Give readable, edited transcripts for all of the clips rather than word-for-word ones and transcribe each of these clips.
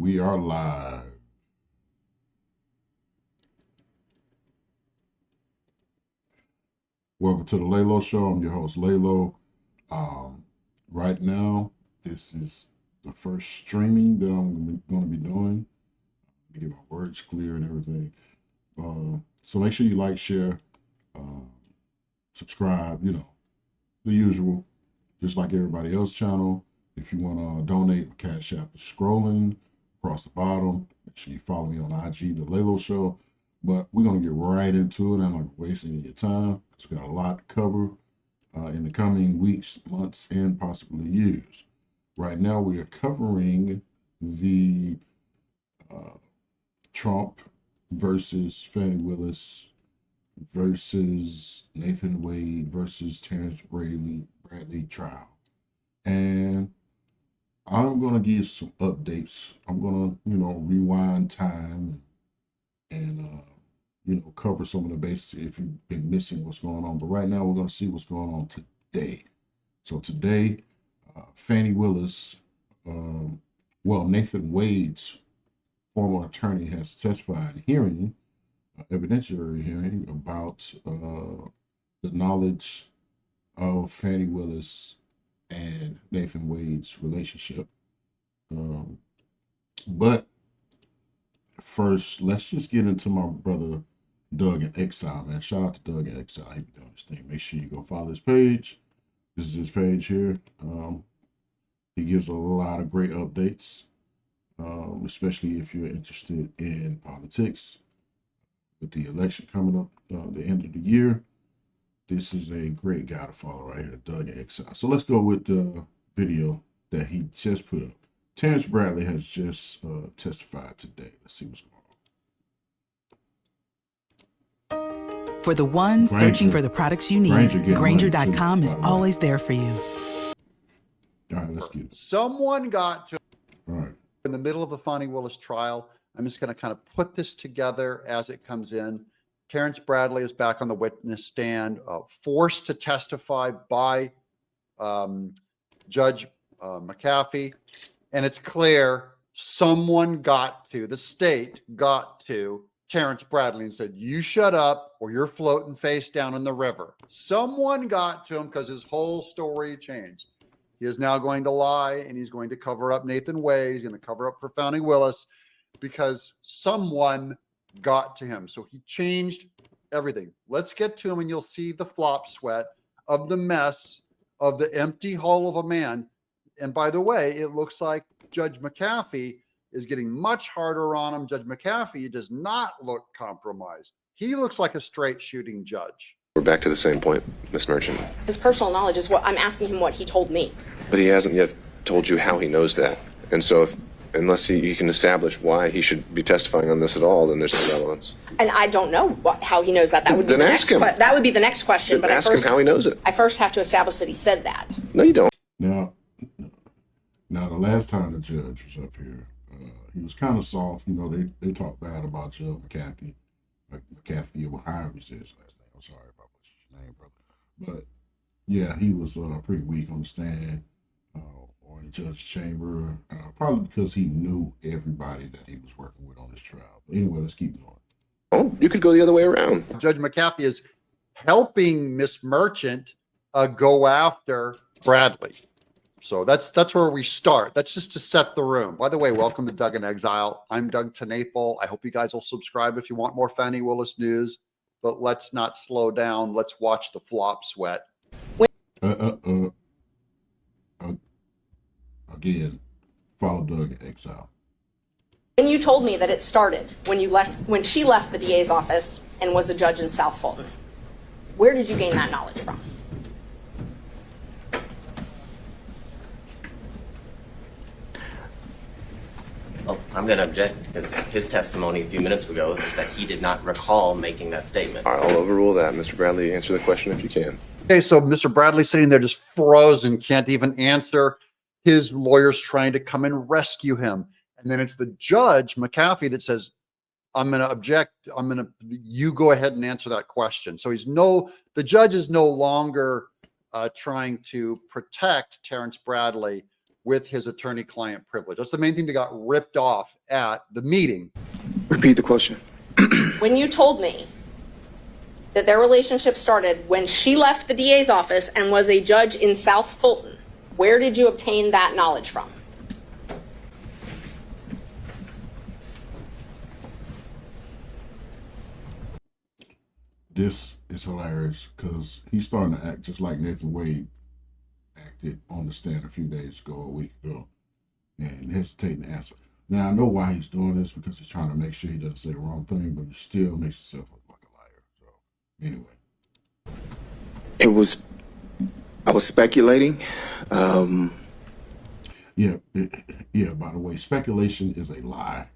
We are live. Welcome to the Leylo Show. I'm your host, Leylo. Right now, this is the first streaming that I'm going to be doing to get my words clear and everything. So make sure you like, share, subscribe, the usual, just like everybody else's channel. If you want to donate, my Cashapp is scrolling across the bottom. Make sure you follow me on IG, The Leylo Show. But we're going to get right into it. I'm not wasting any of your time because we got a lot to cover in the coming weeks, months, and possibly years. Right now, we are covering the Trump versus Fani Willis versus Nathan Wade versus Terrence Bradley trial. And I'm going to give you some updates. I'm going to, rewind time and, cover some of the bases if you've been missing what's going on. But right now, we're going to see what's going on today. So today, Fani Willis, Nathan Wade's former attorney has testified in hearing, evidentiary hearing, about the knowledge of Fani Willis and Nathan Wade's relationship. But first, let's just get into my brother Doug in Exile, man. Shout out to Doug in Exile. He be doing this thing. Make sure you go follow his page. This is his page here. He gives a lot of great updates, especially if you're interested in politics. With the election coming up, the end of the year, this is a great guy to follow right here, Doug in Exile. So let's go with the video that he just put up. Terrence Bradley has just testified today. Let's see what's going on. For the ones searching for the products you need, Grainger.com is always there for you. All right, let's get it. Someone got to, All right. in the middle of the Fani Willis trial. I'm just going to kind of put this together as it comes in. Terrence Bradley is back on the witness stand, forced to testify by Judge McAfee. And it's clear someone the state got to Terrence Bradley and said, you shut up or you're floating face down in the river. Someone got to him because his whole story changed. He is now going to lie and he's going to cover up Nathan Wade. He's going to cover up for Fani Willis because someone got to him. So he changed everything. Let's get to him and you'll see the flop sweat of the mess of the empty hull of a man. And by the way, it looks like Judge McAfee is getting much harder on him. Judge McAfee does not look compromised. He looks like a straight shooting judge. We're back to the same point, Ms. Merchant. His personal knowledge is what I'm asking him what he told me. But he hasn't yet told you how he knows that. And so unless he can establish why he should be testifying on this at all, then there's no relevance. And I don't know how he knows that. That would be then ask him. That would be the next question. But ask him how he knows it. I first have to establish that he said that. No, you don't. Now the last time the judge was up here, he was kind of soft. They talk bad about Judge McAfee, McAfee or however he says his last name. I'm sorry if I butchered his name, brother. But yeah, he was pretty weak on the stand or in the judge's chamber, probably because he knew everybody that he was working with on this trial. But anyway, let's keep going. Oh, you could go the other way around. Judge McAfee is helping Miss Merchant go after Bradley. So that's where we start. That's just to set the room. By the way, welcome to Doug in Exile. I'm Doug Tenaple. I hope you guys will subscribe if you want more Fani Willis news. But let's not slow down. Let's watch the flop sweat. Again, follow Doug in Exile. When you told me that it started when she left the DA's office and was a judge in South Fulton, where did you gain that knowledge from? Well, I'm going to object because his testimony a few minutes ago is that he did not recall making that statement. All right, I'll overrule that. Mr. Bradley, answer the question if you can. Okay, so Mr. Bradley sitting there just frozen, can't even answer. His lawyer's trying to come and rescue him. And then it's the judge, McAfee, that says, I'm going to object. You go ahead and answer that question. So the judge is no longer trying to protect Terrence Bradley with his attorney-client privilege. That's the main thing that got ripped off at the meeting. Repeat the question. When you told me that their relationship started when she left the DA's office and was a judge in South Fulton, where did you obtain that knowledge from? This is hilarious because he's starting to act just like Nathan Wade acted on the stand a few days ago, a week ago, and hesitating to answer. Now, I know why he's doing this, because he's trying to make sure he doesn't say the wrong thing, but he still makes himself look like a liar. So, anyway. I was speculating. Yeah, by the way, speculation is a lie.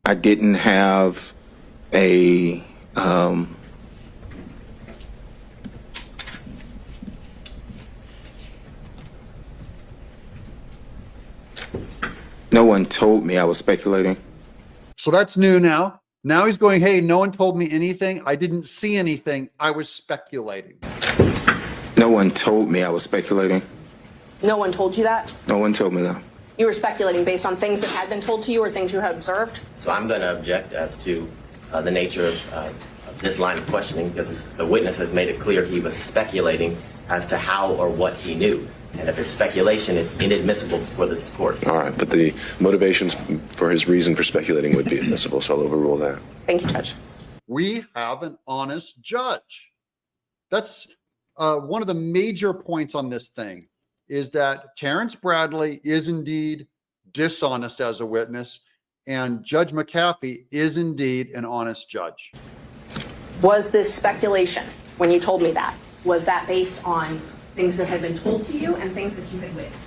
I didn't have a no one told me I was speculating. So that's new now. Now he's going, hey, no one told me anything. I didn't see anything. I was speculating. No one told me I was speculating. No one told you that? No one told me that. You were speculating based on things that had been told to you or things you had observed? So I'm going to object as to the nature of this line of questioning, because the witness has made it clear he was speculating as to how or what he knew. And if it's speculation, it's inadmissible before this court. All right, but the motivations for his reason for speculating would be admissible, so I'll overrule that. Thank you, Judge. We have an honest judge. That's one of the major points on this thing, is that Terrence Bradley is indeed dishonest as a witness, and Judge McAfee is indeed an honest judge. Was this speculation when you told me that? Was that based on things that had been told to you and things that you had witnessed?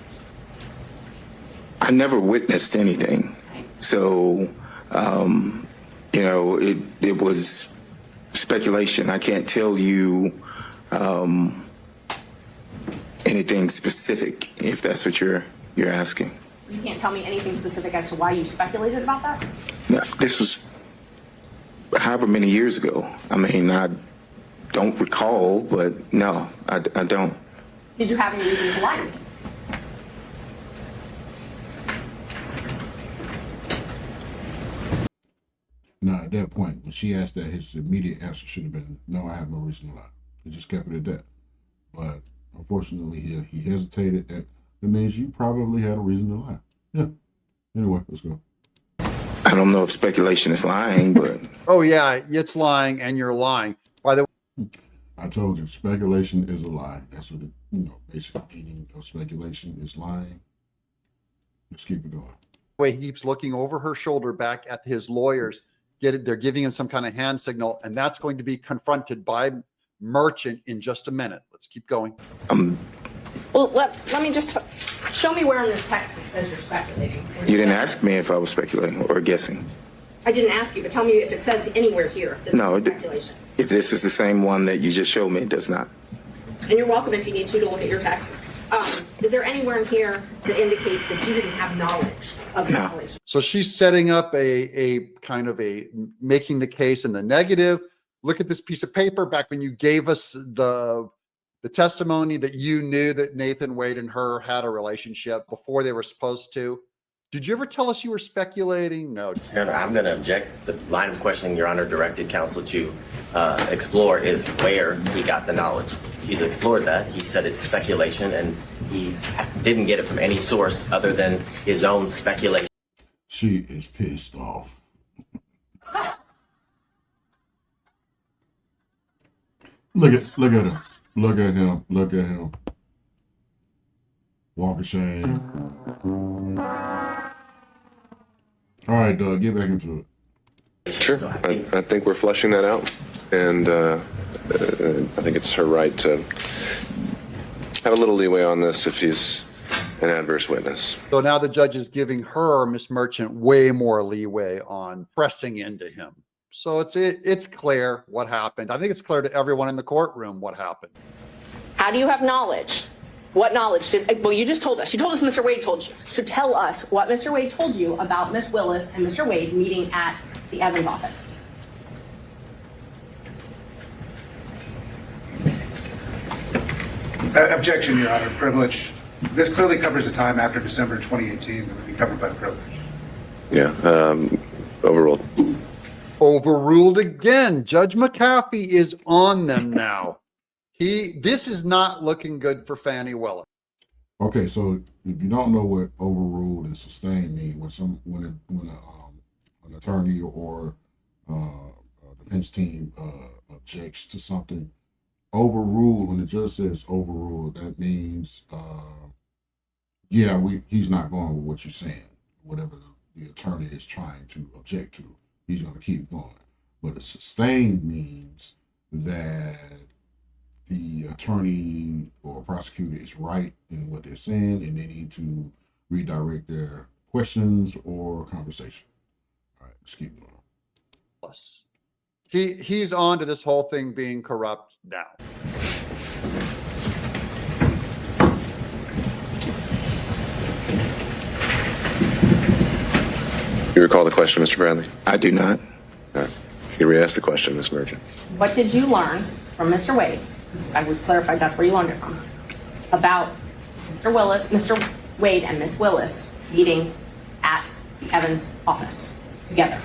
I never witnessed anything. Okay. So, it was speculation. I can't tell you anything specific, if that's what you're asking. You can't tell me anything specific as to why you speculated about that? No, this was however many years ago. I mean, I don't recall, but no, I don't. Did you have any reason to lie to me? Now, at that point, when she asked that, his immediate answer should have been, no, I have no reason to lie. He just kept it at that. But unfortunately, he hesitated. That means you probably had a reason to lie. Yeah. Anyway, let's go. I don't know if speculation is lying, but... Oh, yeah, it's lying, and you're lying. By the way, I told you, speculation is a lie. That's what basic meaning of speculation is lying. Let's keep it going. he keeps looking over her shoulder back at his lawyers. They're giving him some kind of hand signal, and that's going to be confronted by Merchant in just a minute. Let's keep going. Well, let me just show me where in this text it says you're speculating. You didn't ask me if I was speculating or guessing. I didn't ask you, but tell me if it says anywhere here that No, this is speculation. If this is the same one that you just showed me, it does not. And you're welcome if you need to look at your text. Is there anywhere in here that indicates that you didn't have knowledge of the speculation? So she's setting up a kind of making the case in the negative. Look at this piece of paper. Back when you gave us the testimony that you knew that Nathan Wade and her had a relationship before they were supposed to. Did you ever tell us you were speculating? No. Your Honor, I'm going to object. The line of questioning Your Honor directed counsel to explore is where he got the knowledge. He's explored that. He said it's speculation, and he didn't get it from any source other than his own speculation. She is pissed off. Look at him. Look at him. Look at him. Walk of shame. All right, Doug, get back into it. Sure. I think we're fleshing that out, and I think it's her right to have a little leeway on this if he's an adverse witness. So now the judge is giving her, Miss Merchant, way more leeway on pressing into him. So it's clear what happened. I think it's clear to everyone in the courtroom what happened. How do you have knowledge? What knowledge did, well, you just told us. You told us Mr. Wade told you. So tell us what Mr. Wade told you about Miss Willis and Mr. Wade meeting at the Evans office. Objection, Your Honor. Privilege. This clearly covers the time after December 2018 that would be covered by the privilege. Yeah, overruled. Overruled again. Judge McAfee is on them now. This is not looking good for Fani Willis. Okay, so if you don't know what overruled and sustained mean, when an attorney or a defense team objects to something, overruled, when the judge says overruled, that means he's not going with what you're saying. Whatever the attorney is trying to object to, he's going to keep going. But a sustained means that the attorney or prosecutor is right in what they're saying, and they need to redirect their questions or conversation. All right, let's keep going. He's on to this whole thing being corrupt now. You recall the question, Mr. Bradley? I do not. All right. You re-ask the question, Ms. Merchant. What did you learn from Mr. Wade? I was clarified that's where you learned it from. About Mr. Wade and Ms. Willis meeting at the Evans office together.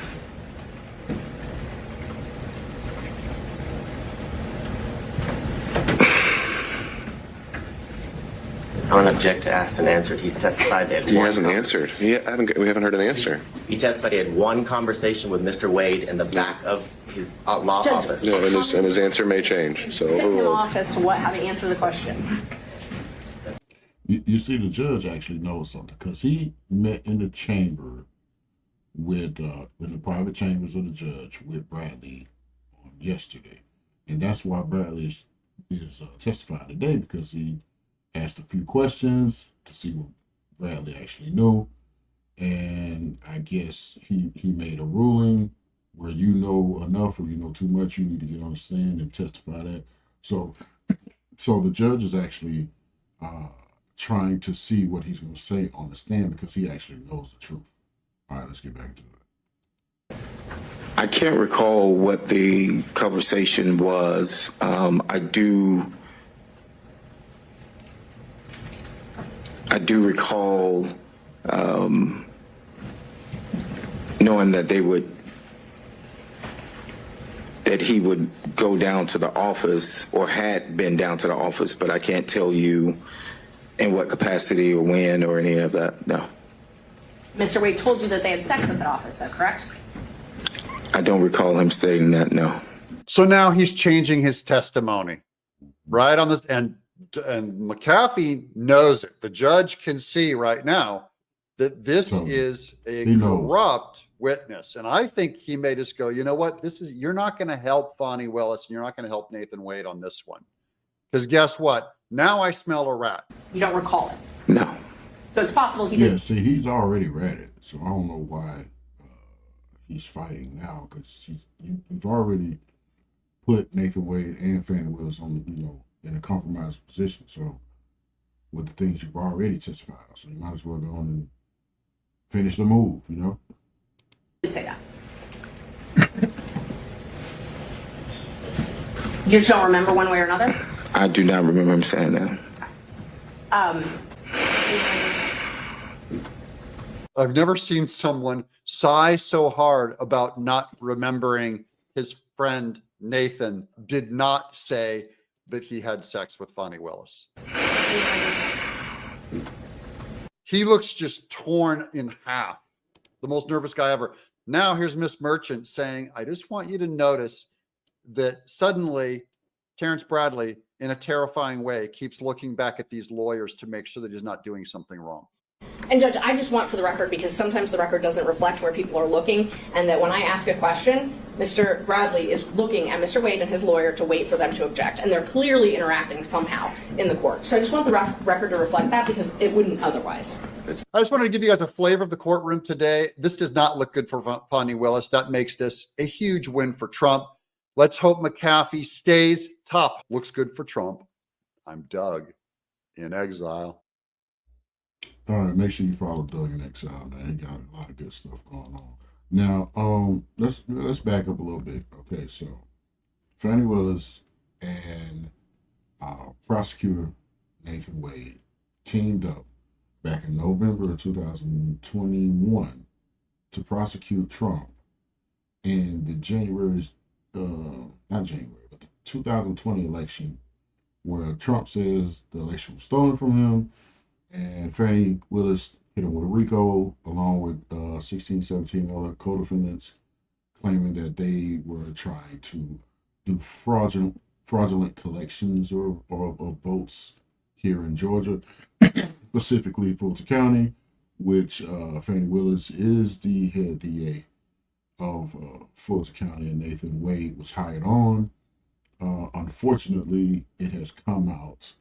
I don't object to asked and answered. He's testified that He hasn't answered. We haven't heard an answer. He testified he had one conversation with Mr. Wade in the back of his law office. No, and his answer may change. So Tip him overruled. off as to how to answer the question. You see, the judge actually knows something because he met in the chamber with in the private chambers of the judge with Bradley on yesterday, and that's why Bradley is testifying today, because he asked a few questions to see what Bradley actually knew, and I guess he made a ruling where you know enough or you know too much, you need to get on the stand and testify that. So the judge is actually trying to see what he's going to say on the stand because he actually knows the truth. All right, let's get back to it. I can't recall what the conversation was. I do recall knowing that he would go down to the office or had been down to the office, but I can't tell you in what capacity or when or any of that. No. Mr. Wade told you that they had sex at that office, is that correct? I don't recall him stating that, no. So now he's changing his testimony, right on this, and McAfee knows it. The judge can see right now that this is a corrupt witness, and I think he may just go, you know what? You're not going to help Fani Willis, and you're not going to help Nathan Wade on this one, because guess what? Now I smell a rat. You don't recall it. No. So it's possible he did. Yeah, see, he's already read it, so I don't know why he's fighting now, because you've already put Nathan Wade and Fani Willis on, in a compromised position. So with the things you've already testified, so you might as well go on and finish the move, You did say that. You just don't remember one way or another? I do not remember him saying that. I've never seen someone sigh so hard about not remembering his friend Nathan did not say that he had sex with Fani Willis. He looks just torn in half. The most nervous guy ever. Now here's Miss Merchant saying, I just want you to notice that suddenly Terrence Bradley, in a terrifying way, keeps looking back at these lawyers to make sure that he's not doing something wrong. And Judge, I just want for the record, because sometimes the record doesn't reflect where people are looking, and that when I ask a question, Mr. Bradley is looking at Mr. Wade and his lawyer to wait for them to object, and they're clearly interacting somehow in the court. So I just want the record to reflect that, because it wouldn't otherwise. I just wanted to give you guys a flavor of the courtroom today. This does not look good for Fani Willis. That makes this a huge win for Trump. Let's hope McAfee stays tough. Looks good for Trump. I'm Doug in exile. All right, make sure you follow Doug in Exile, man. He got a lot of good stuff going on. Now, let's back up a little bit. Okay, so Fani Willis and prosecutor Nathan Wade teamed up back in November of 2021 to prosecute Trump in the not January, but the 2020 election, where Trump says the election was stolen from him, and Fani Willis hit him with a RICO along with 16, 17 other co-defendants, claiming that they were trying to do fraudulent collections or votes here in Georgia, specifically Fulton County, which Fani Willis is the head DA of Fulton County, and Nathan Wade was hired on. Unfortunately, it has come out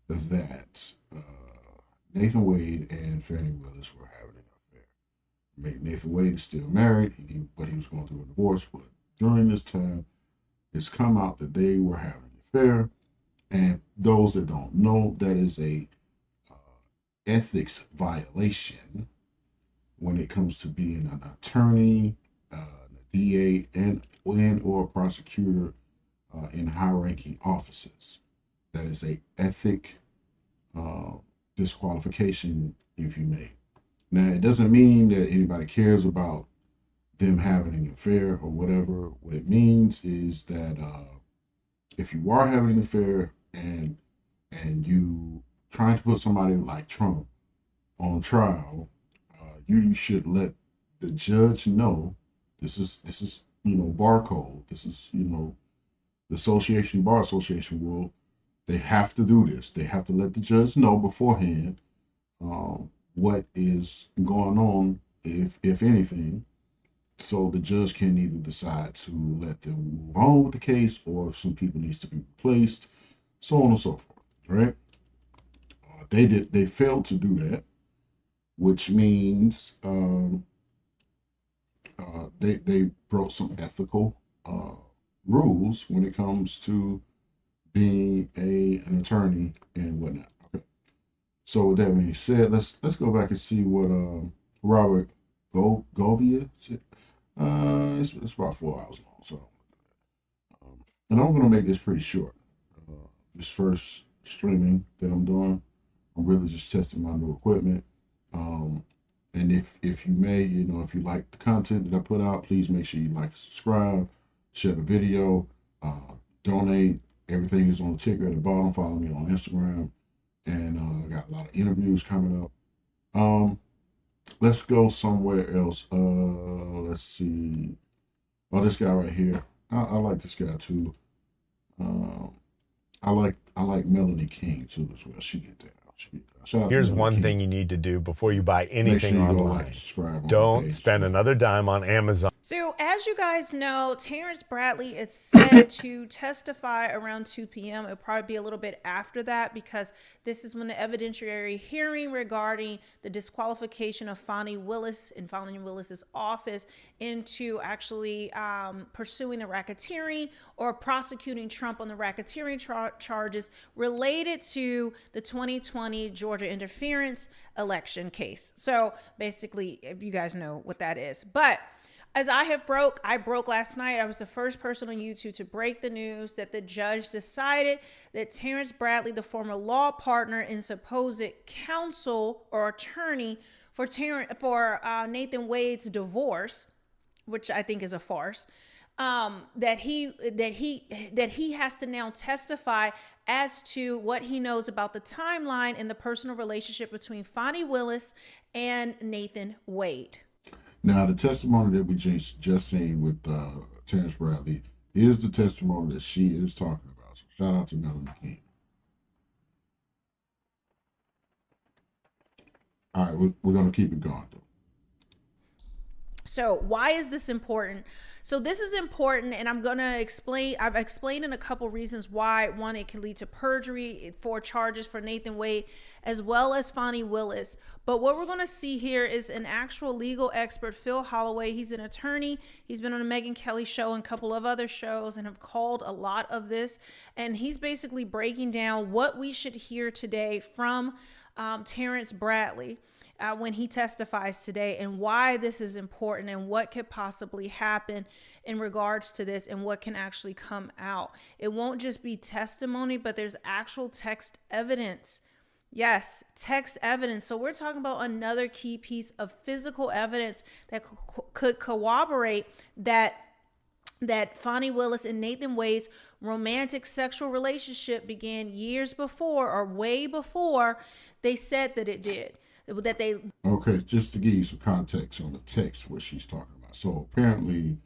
that Nathan Wade and Fani Willis were having an affair. Nathan Wade is still married, but he was going through a divorce. But during this time, it's come out that they were having an affair. And those that don't know, that is a ethics violation when it comes to being an attorney, a DA, and or prosecutor in high-ranking offices. That is a ethic disqualification, if you may. Now, it doesn't mean that anybody cares about them having an affair or whatever. What it means is that if you are having an affair and you trying to put somebody like Trump on trial, you should let the judge know this is bar code. This is the Bar Association rule. They have to do this. They have to let the judge know beforehand what is going on, if anything, so the judge can either decide to let them move on with the case, or if some people needs to be replaced, so on and so forth. Right? They failed to do that, which means they broke some ethical rules when it comes to being an attorney and whatnot. Okay. So with that being said, let's go back and see what Robert Govia said. It's about 4 hours long, so and I'm gonna make this pretty short. This first streaming that I'm doing, I'm really just testing my new equipment. And if you may, if you like the content that I put out, please make sure you like, subscribe, share the video, donate. Everything is on the ticker at the bottom. Follow me on Instagram, and I got a lot of interviews coming up. Let's go somewhere else. Let's see. Oh, this guy right here. I like this guy too. I like Melanie King too as well. She get down. Here's one thing you need to do before you buy anything online. Don't spend another dime on Amazon. So as you guys know, Terrence Bradley is set to testify around 2 p.m. It'll probably be a little bit after that, because this is when the evidentiary hearing regarding the disqualification of Fani Willis in Fani Willis's office into actually pursuing the racketeering or prosecuting Trump on the racketeering charges related to the 2020 Georgia interference election case. So basically, if you guys know what that is. But as I broke last night. I was the first person on YouTube to break the news that the judge decided that Terrence Bradley, the former law partner and supposed counsel or attorney for Nathan Wade's divorce, which I think is a farce, that he has to now testify as to what he knows about the timeline and the personal relationship between Fani Willis and Nathan Wade. Now, the testimony that we just seen with Terrence Bradley is the testimony that she is talking about. So shout out to Melanie King. All right, we're going to keep it going, though. So why is this important? So this is important, and I'm going to explain. I've explained in a couple reasons why. One, it can lead to perjury for charges for Nathan Wade, as well as Fani Willis. But what we're going to see here is an actual legal expert, Phil Holloway. He's an attorney. He's been on the Megyn Kelly show and a couple of other shows and have called a lot of this. And he's basically breaking down what we should hear today from Terrence Bradley when he testifies today, and why this is important and what could possibly happen in regards to this and what can actually come out. It won't just be testimony, but there's actual text evidence Yes, text evidence. So we're talking about another key piece of physical evidence that could corroborate that Fani Willis and Nathan Wade's romantic sexual relationship began years before, or way before they said that it did. That they Okay, just to give you some context on the text, what she's talking about. So apparently,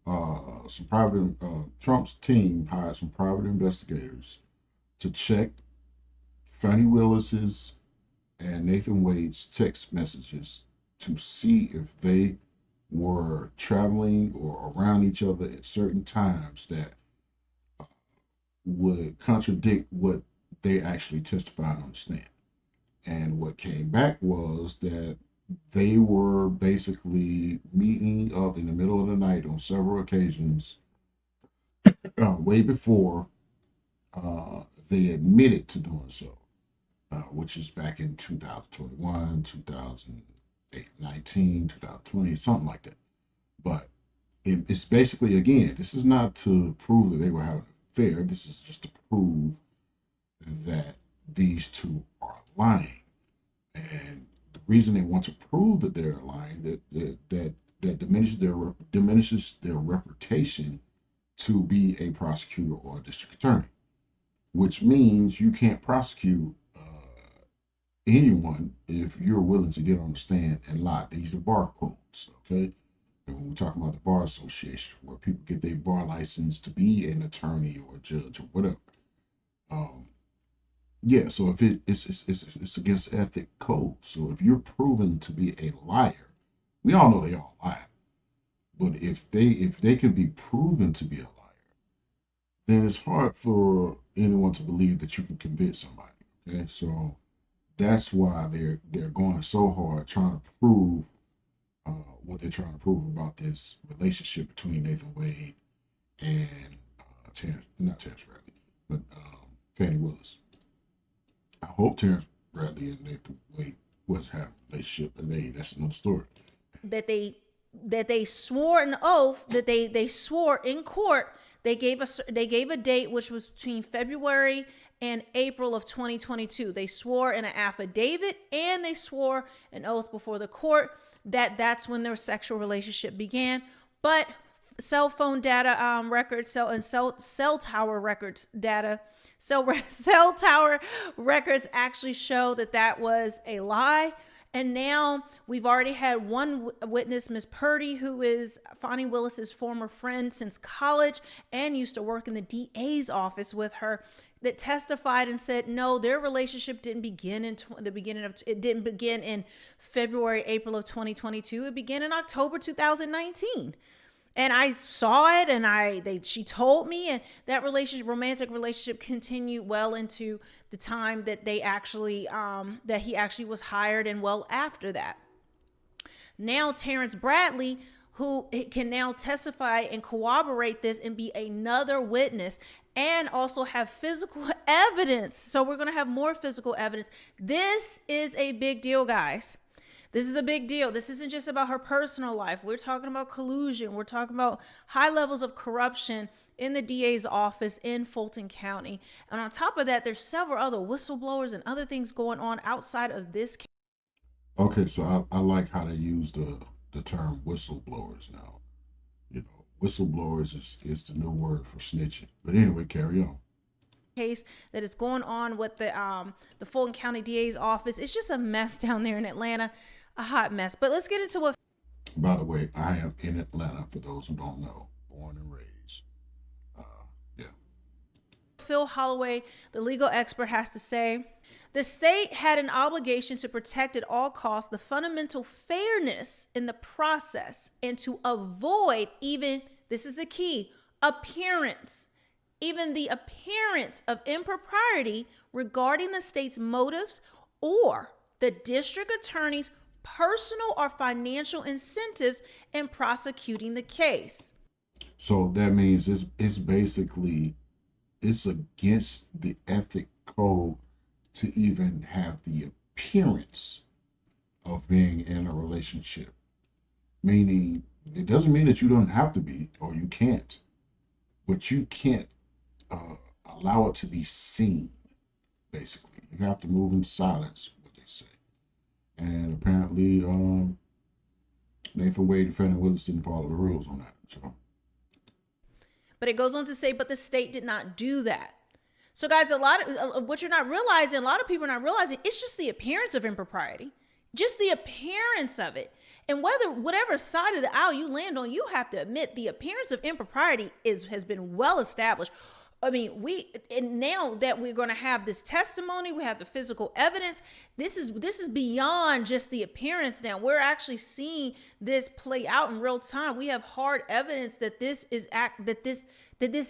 some private Trump's team hired some private investigators to check Fani Willis's and Nathan Wade's text messages to see if they were traveling or around each other at certain times that would contradict what they actually testified on the stand. And what came back was that they were basically meeting up in the middle of the night on several occasions, way before they admitted to doing so, which is back in 2021, 2019, 2020, something like that. But it's basically, again, this is not to prove that they were having an affair. This is just to prove that these two are lying. And the reason they want to prove that they're lying, that diminishes their reputation to be a prosecutor or a district attorney, which means you can't prosecute anyone if you're willing to get on the stand and lie. These are bar codes, okay? And when we're talking about the Bar Association, where people get their bar license to be an attorney or a judge or whatever. Yeah, so if it's against ethic code. So if you're proven to be a liar, we all know they all lie. But if they can be proven to be a liar, then it's hard for anyone to believe that you can convict somebody. Okay, so that's why they're going so hard trying to prove what they're trying to prove about this relationship between Nathan Wade and not Terrence Bradley, but Fani Willis. I hope Terrence Bradley and Nathan Wade was having a relationship, but that's another story. That they swore an oath, that they swore in court. They gave a date which was between February and April of 2022. They swore in an affidavit and they swore an oath before the court that's when their sexual relationship began. But cell phone data records, cell tower records data, cell tower records actually show that was a lie. And now we've already had one witness, Ms. Purdy, who is Fani Willis's former friend since college and used to work in the DA's office with her, that testified and said, no, their relationship didn't begin in it didn't begin in February, April of 2022. It began in October 2019. And I saw it, and she told me, and that romantic relationship continued well into the time that they actually, that he actually was hired, and well after that. Now Terrence Bradley, who can now testify and corroborate this and be another witness, and also have physical evidence. So we're going to have more physical evidence. This is a big deal, guys. This is a big deal. This isn't just about her personal life. We're talking about collusion. We're talking about high levels of corruption in the DA's office in Fulton County. And on top of that, there's several other whistleblowers and other things going on outside of this case. Okay, so I like how they use the term whistleblowers now. You know, whistleblowers is the new word for snitching. But anyway, carry on. Case that is going on with the Fulton County DA's office. It's just a mess down there in Atlanta, a hot mess. But let's get into what. By the way, I am in Atlanta, for those who don't know, born and raised. Phil Holloway, the legal expert, has to say. The state had an obligation to protect at all costs the fundamental fairness in the process and to avoid even, this is the key, even the appearance of impropriety regarding the state's motives or the district attorney's personal or financial incentives in prosecuting the case. So that means it's basically, it's against the ethic code to even have the appearance of being in a relationship. Meaning, it doesn't mean that you don't have to be, or you can't, but you can't allow it to be seen, basically. you have to move in silence, what they say. And apparently, Nathan Wade and Fani Willis didn't follow the rules on that. So, but it goes on to say, but the state did not do that. So, guys, a lot of what you're not realizing, a lot of people are not realizing, it's just the appearance of impropriety, just the appearance of it. And whatever side of the aisle you land on, you have to admit the appearance of impropriety has been well established. I mean, and now that we're going to have this testimony, we have the physical evidence. This is beyond just the appearance. Now we're actually seeing this play out in real time. We have hard evidence that this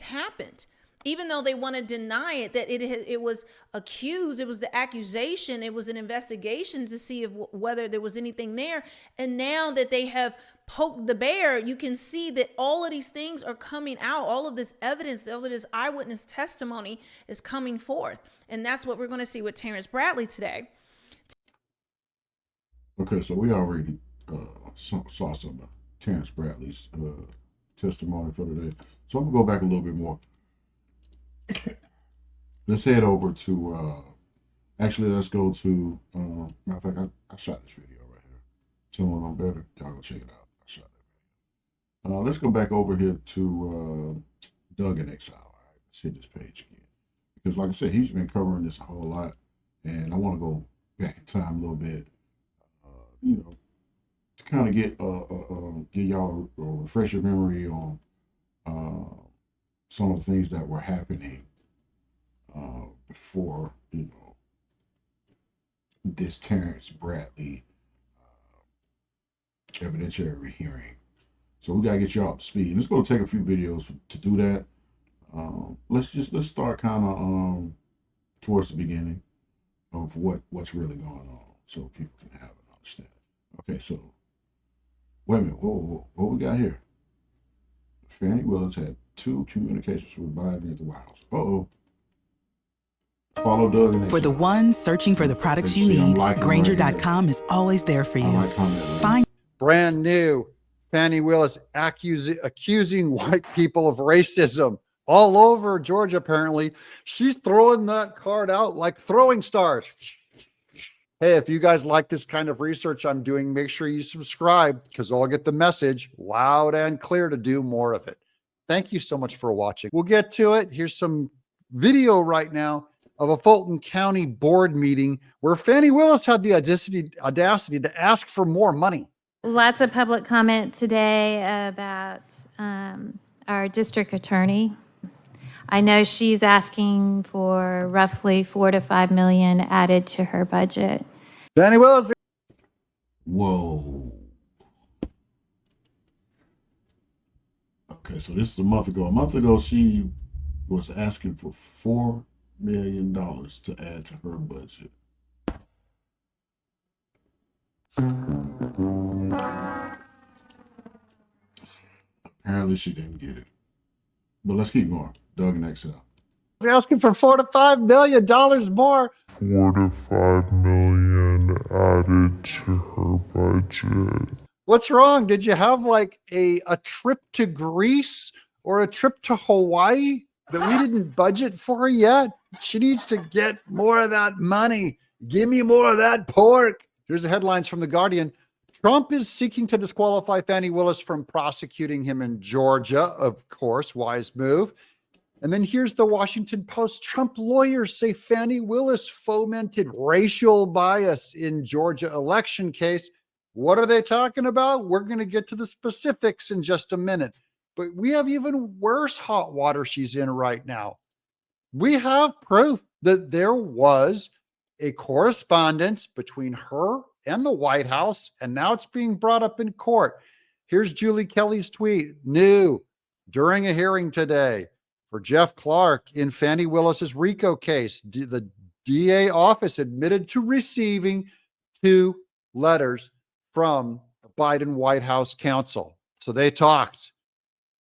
happened. Even though they want to deny it, that it was accused, it was the accusation, it was an investigation to see whether there was anything there. And now that they have poked the bear, you can see that all of these things are coming out. All of this evidence, all of this eyewitness testimony is coming forth. And that's what we're going to see with Terrence Bradley today. Okay, so we already saw some of Terrence Bradley's testimony for today. So I'm going to go back a little bit more. Let's head over to, actually, let's go to, matter of fact, I shot this video right here. Someone on better, y'all go check it out. I shot that video. Let's go back over here to Doug in Exile. All right, let's hit this page again. Because like I said, he's been covering this a whole lot. And I want to go back in time a little bit, you know, to kind of get y'all a refresher memory on some of the things that were happening before, you know, this Terrence Bradley evidentiary hearing. So we gotta get y'all up to speed. And it's gonna take a few videos to do that. Let's start kind of towards the beginning of what's really going on, so people can have an understanding. Okay, so wait a minute. Whoa, what we got here? Fani Willis had 2 communications with Biden at the White House. Follow Doug and For the ones searching for the products you need, Grainger.com is always there for you. Find brand new Fani Willis accusing white people of racism all over Georgia. Apparently, she's throwing that card out like throwing stars. Hey, if you guys like this kind of research I'm doing, make sure you subscribe because I'll get the message loud and clear to do more of it. Thank you so much for watching. We'll get to it. Here's some video right now of a Fulton County board meeting where Fani Willis had the audacity to ask for more money. Lots of public comment today about our district attorney. I know she's asking for roughly $4 to $5 million added to her budget. Fani Willis. Whoa. Okay, so this is a month ago. A month ago, she was asking for $4 million to add to her budget. Apparently, she didn't get it. But let's keep going. Doug in Exile. Asking for $4 to $5 million more. $4 to $5 million added to her budget. What's wrong? Did you have like a trip to Greece or a trip to Hawaii that we didn't budget for yet? She needs to get more of that money. Give me more of that pork. Here's the headlines from The Guardian. Trump is seeking to disqualify Fani Willis from prosecuting him in Georgia. Of course, wise move. And then here's the Washington Post. Trump lawyers say Fani Willis fomented racial bias in Georgia election case. What are they talking about? We're going to get to the specifics in just a minute. But we have even worse hot water she's in right now. We have proof that there was a correspondence between her and the White House, and now it's being brought up in court. Here's Julie Kelly's tweet. New during a hearing today for Jeff Clark in Fani Willis's RICO case, the DA office admitted to receiving 2 letters from the Biden White House counsel. So they talked.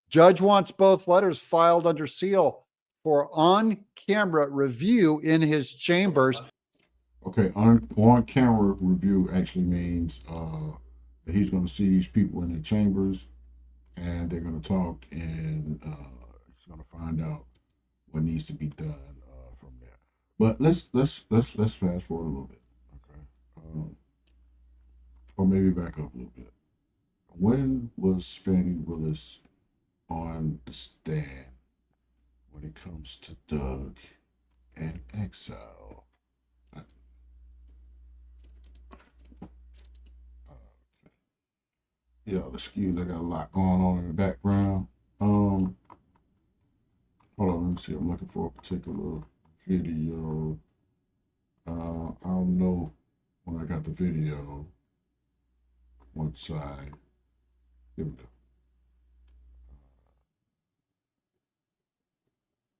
Judge wants both letters filed under seal for on-camera review in his chambers. Okay, on-camera review actually means that he's going to see these people in their chambers, and they're going to talk, and he's going to find out what needs to be done from there. But let's fast forward a little bit, okay? Or maybe back up a little bit. When was Fani Willis on the stand when it comes to Doug and Exile? Yeah, excuse, I got a lot going on in the background. Hold on, let me see. I'm looking for a particular video. I'll know when I got the video. Once I, here we go.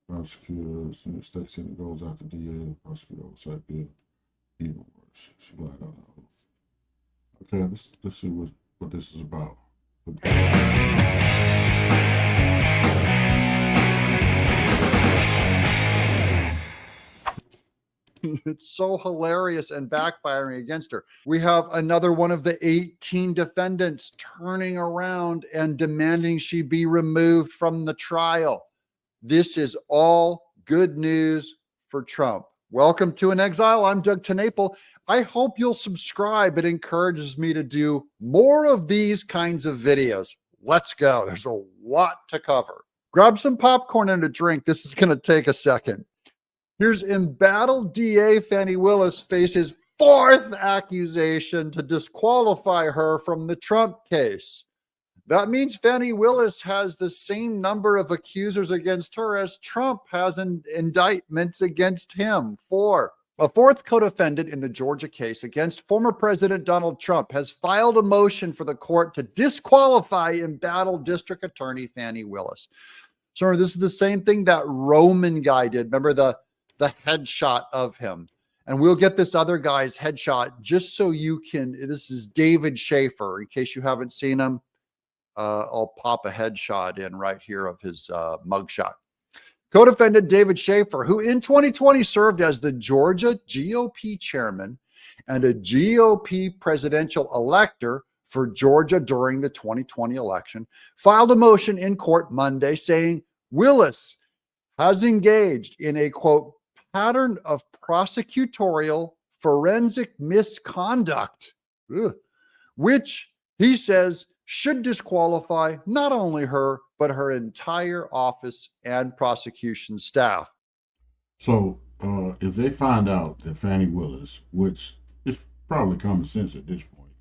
Prosecutors in the state senate goes out to DA, prosecutor oversight bill, even worse. She lied on the oath. Okay, let's see what this is about. It's so hilarious and backfiring against her. We have another one of the 18 defendants turning around and demanding she be removed from the trial. This is all good news for Trump. Welcome to In Exile. I'm Doug TenNapel. I hope you'll subscribe. It encourages me to do more of these kinds of videos. Let's go. There's a lot to cover. Grab some popcorn and a drink. This is going to take a second. Here's embattled DA Fani Willis faces fourth accusation to disqualify her from the Trump case. That means Fani Willis has the same number of accusers against her as Trump has indictments against him. 4. A fourth co-defendant in the Georgia case against former President Donald Trump has filed a motion for the court to disqualify embattled District Attorney Fani Willis. So this is the same thing that Roman guy did. Remember the headshot of him. And we'll get this other guy's headshot just so you can, this is David Schaefer. In case you haven't seen him, I'll pop a headshot in right here of his mugshot. Co-defendant David Schaefer, who in 2020 served as the Georgia GOP chairman and a GOP presidential elector for Georgia during the 2020 election, filed a motion in court Monday saying Willis has engaged in a, quote, pattern of prosecutorial forensic misconduct, which he says should disqualify not only her, but her entire office and prosecution staff. So if they find out that Fani Willis, which is probably common sense at this point,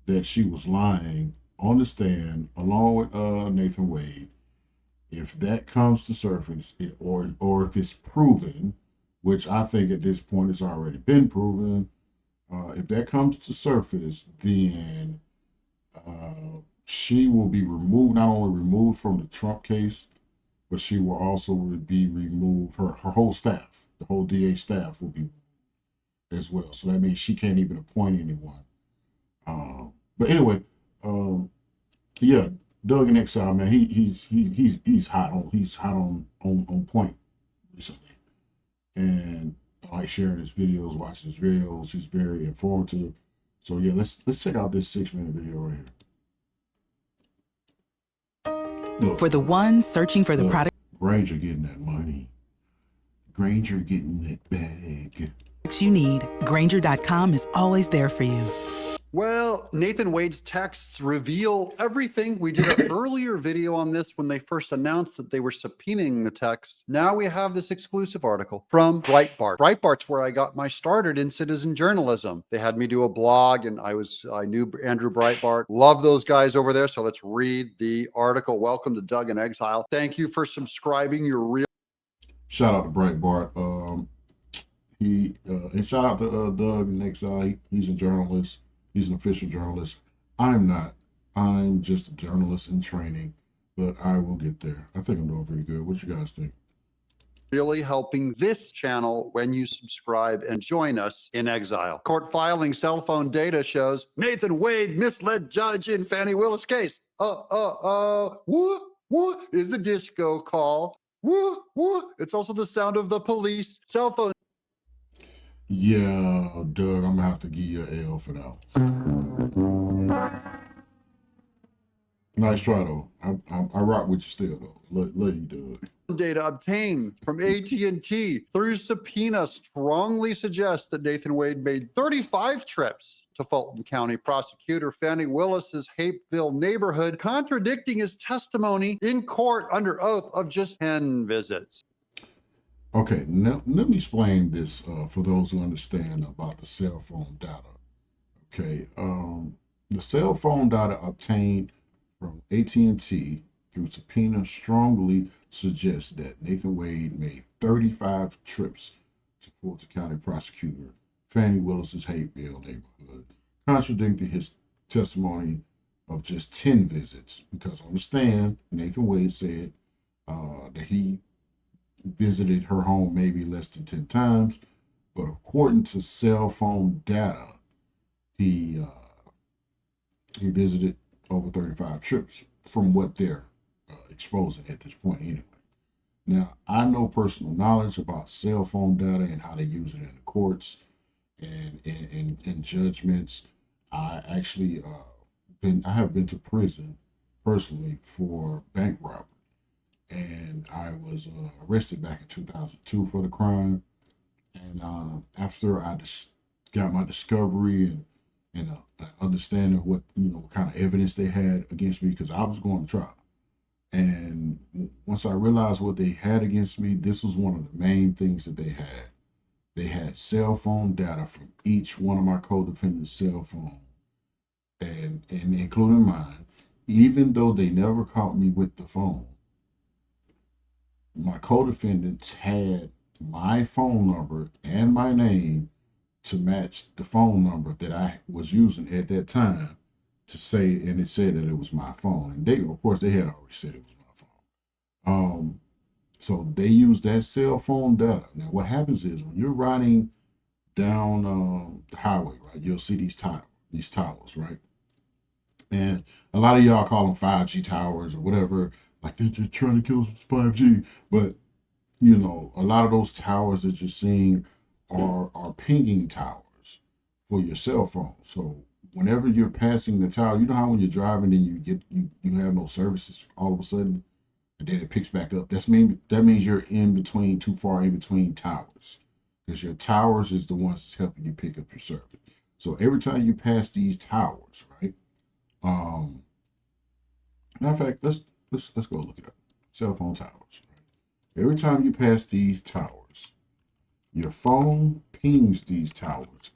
that she was lying on the stand along with Nathan Wade, if that comes to surface, or if it's proven, which I think at this point it's already been proven, if that comes to surface, then she will be removed, not only removed from the Trump case, but she will also be removed, her whole staff, the whole DA staff will be as well. So that means she can't even appoint anyone. But anyway, yeah, Doug in Exile, man, he's hot on point recently, and I like sharing his videos, watching his videos. He's very informative. So yeah, let's check out this 6-minute video right here. Look, for the ones searching for the product Granger getting that money. Granger getting that bag. you need, Grainger.com is always there for you. Well, Nathan Wade's texts reveal everything. We did an earlier video on this when they first announced that they were subpoenaing the texts. Now we have this exclusive article from Breitbart. Breitbart's where I got my started in citizen journalism. They had me do a blog, and I knew Andrew Breitbart. Love those guys over there. So let's read the article. Welcome to Doug in Exile. Thank you for subscribing. You're real. Shout out to Breitbart. And shout out to Doug in Exile. He's a journalist. He's an official journalist. I'm not. I'm just a journalist in training, but I will get there. I think I'm doing pretty good. What you guys think? Really helping this channel when you subscribe and join us in Exile. Court filing cell phone data shows Nathan Wade misled judge in Fani Willis case. What is the disco call? It's also the sound of the police cell phone. Yeah, Doug, I'm gonna have to give you an L for that one. Nice try though. I rock with you still though. Love you, Doug. Data obtained from AT&T through subpoena strongly suggests that Nathan Wade made 35 trips to Fulton County Prosecutor Fani Willis's Hapeville neighborhood, contradicting his testimony in court under oath of just 10 visits. Okay, now let me explain this for those who understand about the cell phone data. Okay, the cell phone data obtained from AT&T through subpoena strongly suggests that Nathan Wade made 35 trips to Fulton County Prosecutor Fani Willis's Hapeville neighborhood, contradicting his testimony of just 10 visits. Because on the stand, Nathan Wade said that he visited her home maybe less than 10 times, but according to cell phone data, he visited over 35 trips from what they're exposing at this point anyway. Now, I know personal knowledge about cell phone data and how they use it in the courts and in judgments. I actually I have been to prison personally for bank robbery, and I was arrested back in 2002 for the crime. And after I got my discovery and understanding what what kind of evidence they had against me, because I was going to trial. And once I realized what they had against me, this was one of the main things that they had. They had cell phone data from each one of my co-defendants' cell phone, and including mine. Even though they never caught me with the phone, my co-defendants had my phone number and my name to match the phone number that I was using at that time to say, and it said that it was my phone. And they, of course, they had already said it was my phone. So they used that cell phone data. Now, what happens is when you're riding down the highway, right, you'll see these towers, right? And a lot of y'all call them 5G towers or whatever, like they're just trying to kill us with 5G. But, a lot of those towers that you're seeing are pinging towers for your cell phone. So whenever you're passing the tower, you know how when you're driving and you have no services all of a sudden, and then it picks back up. That means you're too far in between towers, because your towers is the ones that's helping you pick up your service. So every time you pass these towers, right? Matter of fact, let's go look it up. Cell phone towers. Right? Every time you pass these towers, your phone pings these towers,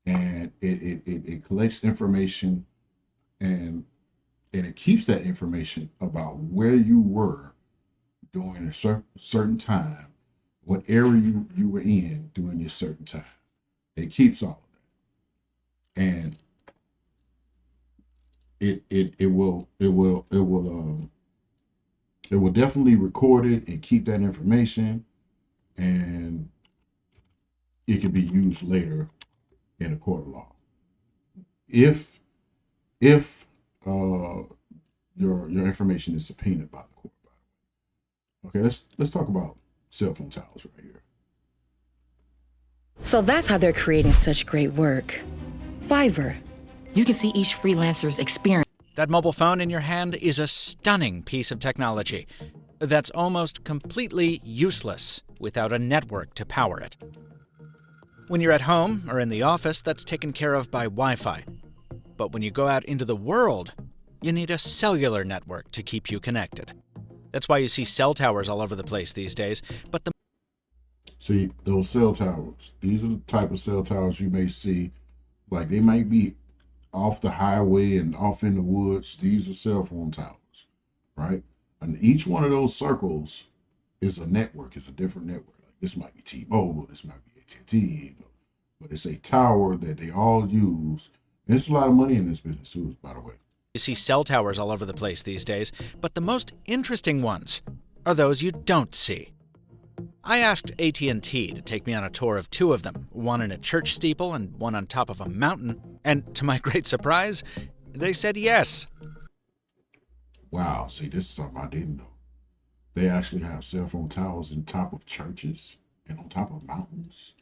and it collects information, and it keeps that information about where you were during a certain time, what area you were in during this certain time. It keeps all of that, and it will definitely record it and keep that information, and it can be used later in a court of law. If your information is subpoenaed by the court, by the way. Okay, let's talk about cell phone towers right here. So that's how they're creating such great work. Fiverr. You can see each freelancer's experience. That mobile phone in your hand is a stunning piece of technology that's almost completely useless without a network to power it. When you're at home or in the office, that's taken care of by Wi-Fi. But when you go out into the world, you need a cellular network to keep you connected. That's why you see cell towers all over the place these days. But see, those cell towers, these are the type of cell towers you may see. Like, they might be off the highway and off in the woods. These are cell phone towers, right? And each one of those circles is a network, it's a different network. Like, this might be T-Mobile, this might be AT&T, but it's a tower that they all use. And there's a lot of money in this business too, by the way. You see cell towers all over the place these days, but the most interesting ones are those you don't see. I asked AT&T to take me on a tour of two of them, one in a church steeple and one on top of a mountain, and to my great surprise, they said yes. Wow, see, this is something I didn't know. They actually have cell phone towers on top of churches and on top of mountains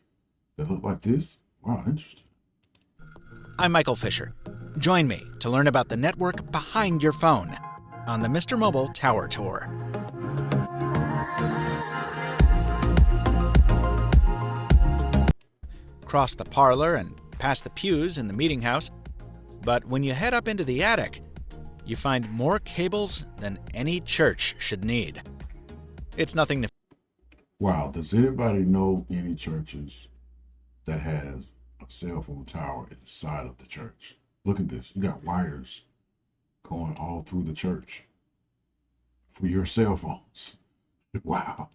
that look like this. Wow, interesting. I'm Michael Fisher. Join me to learn about the network behind your phone on the Mr. Mobile Tower Tour. across the parlor and past the pews in the meeting house. But when you head up into the attic, you find more cables than any church should need. It's nothing to... Wow, does anybody know any churches that has a cell phone tower inside of the church? Look at this. You got wires going all through the church for your cell phones. Wow.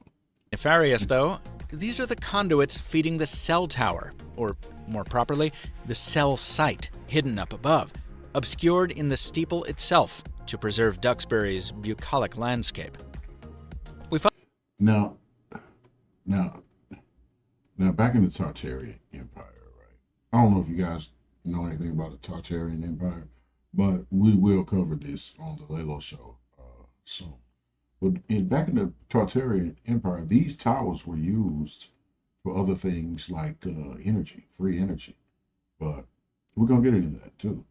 Nefarious, though, these are the conduits feeding the cell tower, or more properly, the cell site hidden up above, obscured in the steeple itself to preserve Duxbury's bucolic landscape. Now, back in the Tartarian Empire, right? I don't know if you guys know anything about the Tartarian Empire, but we will cover this on the Leylo show soon. But back in the Tartarian Empire, these towers were used for other things like energy, free energy. But we're going to get into that too.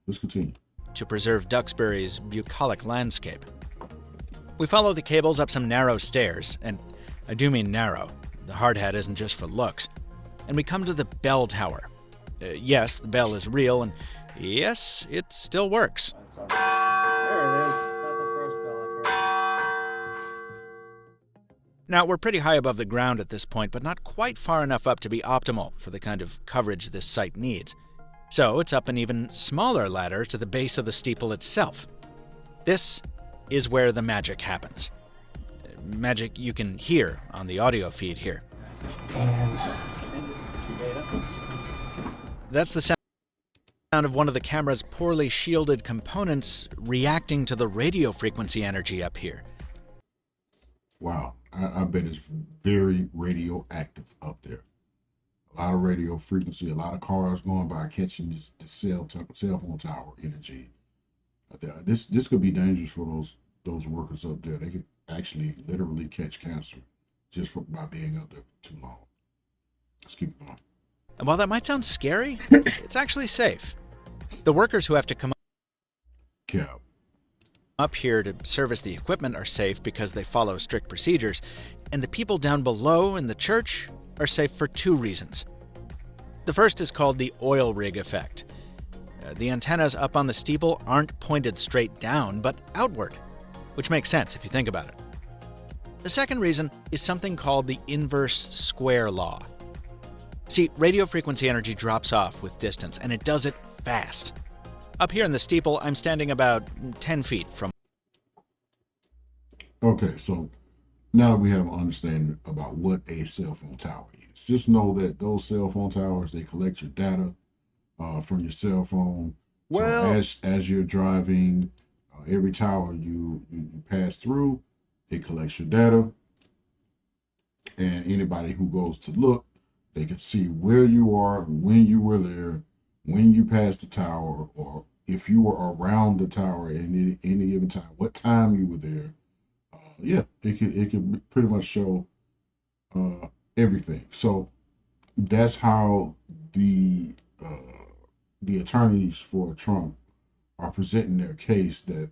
Let's continue. To preserve Duxbury's bucolic landscape. We follow the cables up some narrow stairs, and I do mean narrow. The hard hat isn't just for looks. And we come to the bell tower. Yes, the bell is real, and yes, it still works. There it is. Not the first bell I've heard. Now, we're pretty high above the ground at this point, but not quite far enough up to be optimal for the kind of coverage this site needs. So it's up an even smaller ladder to the base of the steeple itself. This is where the magic happens. Magic you can hear on the audio feed here. That's the sound of one of the camera's poorly shielded components reacting to the radio frequency energy up here. Wow, I bet it's very radioactive up there. A lot of radio frequency, a lot of cars going by catching this cell phone tower energy. This could be dangerous for those workers up there. They could actually literally catch cancer just by being up there too long. Let's keep going. And while that might sound scary, it's actually safe. The workers who have to come up here to service the equipment are safe because they follow strict procedures, and the people down below in the church are safe for two reasons. The first is called the oil rig effect. The antennas up on the steeple aren't pointed straight down, but outward, which makes sense if you think about it. The second reason is something called the inverse square law. See, radio frequency energy drops off with distance, and it does it fast. Up here in the steeple, I'm standing about 10 feet from... Okay, so now that we have an understanding about what a cell phone tower is, just know that those cell phone towers, they collect your data from your cell phone. Well, so as you're driving, every tower you pass through, it collects your data, and anybody who goes to look, they can see where you are, when you were there, when you passed the tower, or if you were around the tower at any given time, what time you were there. Yeah, it could pretty much show everything. So that's how the attorneys for Trump are presenting their case, that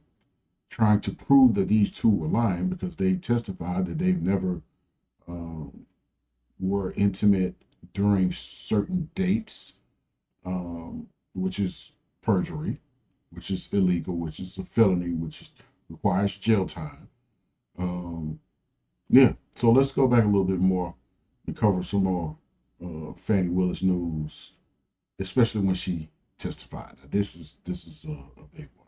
trying to prove that these two were lying, because they testified that they've never were intimate during certain dates, which is perjury, which is illegal, which is a felony, which requires jail time. Yeah, so let's go back a little bit more and cover some more Fani Willis news, especially when she testified. Now, this is a big one.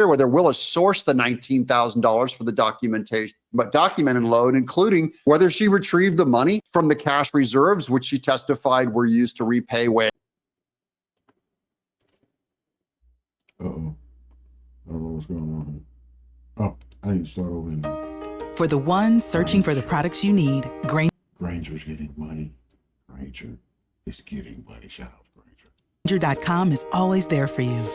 Whether Willis sourced the $19,000 for the documented loan, including whether she retrieved the money from the cash reserves, which she testified were used to repay Wade. Uh-oh. I don't know what's going on here. Oh, I need to start over in there. For the ones searching for the products you need, Granger's getting money. Granger is getting money. Shout out to Granger. Granger.com is always there for you.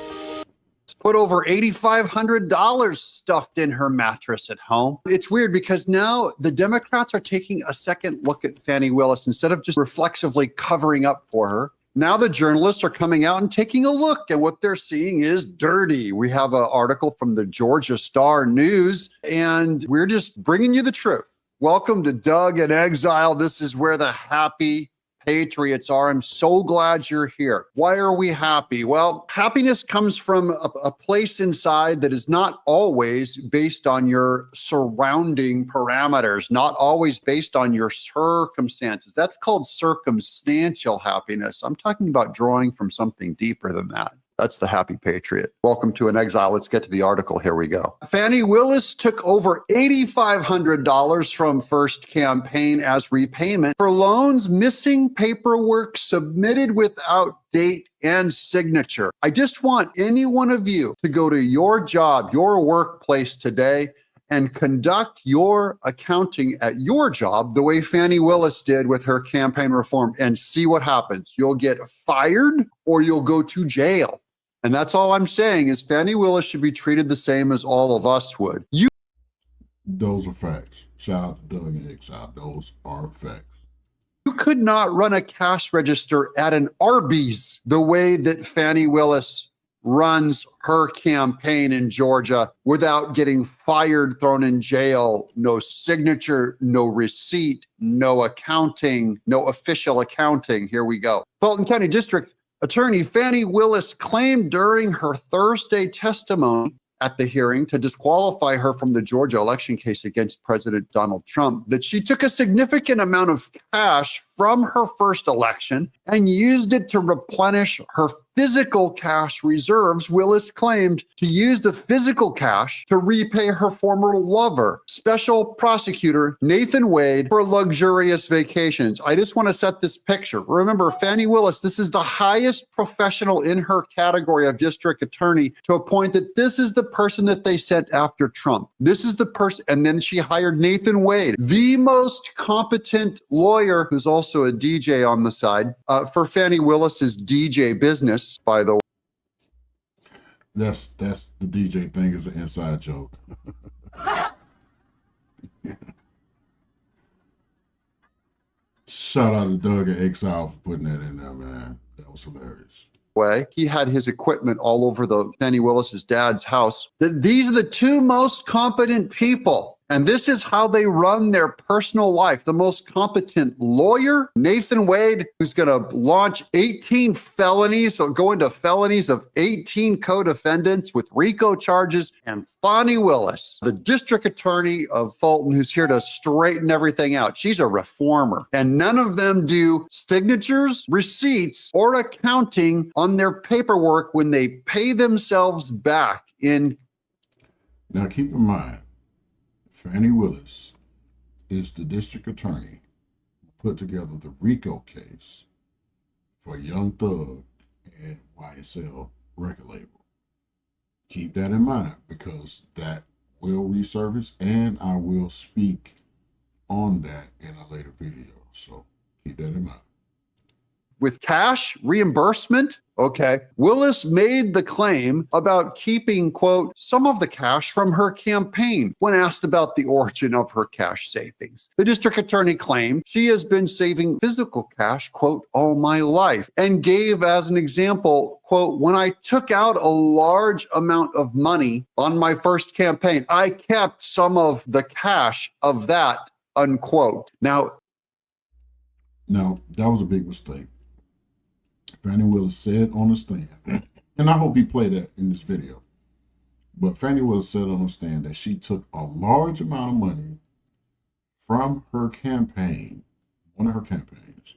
Put over $8,500 stuffed in her mattress at home. It's weird because now the Democrats are taking a second look at Fani Willis instead of just reflexively covering up for her. Now the journalists are coming out and taking a look, and what they're seeing is dirty. We have an article from the Georgia Star News, and we're just bringing you the truth. Welcome to Doug in Exile. This is where the happy patriots are. I'm so glad you're here. Why are we happy? Well, happiness comes from a place inside that is not always based on your surrounding parameters, not always based on your circumstances. That's called circumstantial happiness. I'm talking about drawing from something deeper than that. That's the happy patriot. Welcome to an exile. Let's get to the article. Here we go. Fani Willis took over $8,500 from First Campaign as repayment for loans missing paperwork submitted without date and signature. I just want any one of you to go to your job, your workplace today, and conduct your accounting at your job the way Fani Willis did with her campaign reform and see what happens. You'll get fired or you'll go to jail. And that's all I'm saying is Fani Willis should be treated the same as all of us would. Those are facts. Shout out to Doug in Exile. Those are facts. You could not run a cash register at an Arby's the way that Fani Willis runs her campaign in Georgia without getting fired, thrown in jail, no signature, no receipt, no accounting, no official accounting. Here we go. Fulton County District Attorney Fani Willis claimed during her Thursday testimony at the hearing to disqualify her from the Georgia election case against President Donald Trump that she took a significant amount of cash from her first election and used it to replenish her physical cash reserves. Willis claimed to use the physical cash to repay her former lover, Special Prosecutor Nathan Wade, for luxurious vacations. I just want to set this picture. Remember, Fani Willis, this is the highest professional in her category of district attorney to a point that this is the person that they sent after Trump. This is the person. And then she hired Nathan Wade, the most competent lawyer who's also a DJ on the side for Fani Willis's DJ business, by the way. That's the DJ thing is an inside joke. Shout out to Doug in Exile for putting that in there, man. That was hilarious. Way he had his equipment all over the Fani Willis's dad's house. These are the two most competent people. And this is how they run their personal life. The most competent lawyer, Nathan Wade, who's going to launch 18 felonies, or go into felonies of 18 co-defendants with RICO charges, and Fani Willis, the district attorney of Fulton, who's here to straighten everything out. She's a reformer. And none of them do signatures, receipts, or accounting on their paperwork when they pay themselves back in. Now keep in mind, Fani Willis is the district attorney who put together the RICO case for Young Thug and YSL record label. Keep that in mind because that will resurface and I will speak on that in a later video. So keep that in mind. With cash reimbursement, okay, Willis made the claim about keeping, quote, some of the cash from her campaign when asked about the origin of her cash savings. The district attorney claimed she has been saving physical cash, quote, all my life, and gave as an example, quote, when I took out a large amount of money on my first campaign, I kept some of the cash of that, unquote. Now, that was a big mistake. Fani Willis said on the stand, and I hope he played that in this video, but Fani Willis said on the stand that she took a large amount of money from her campaign, one of her campaigns,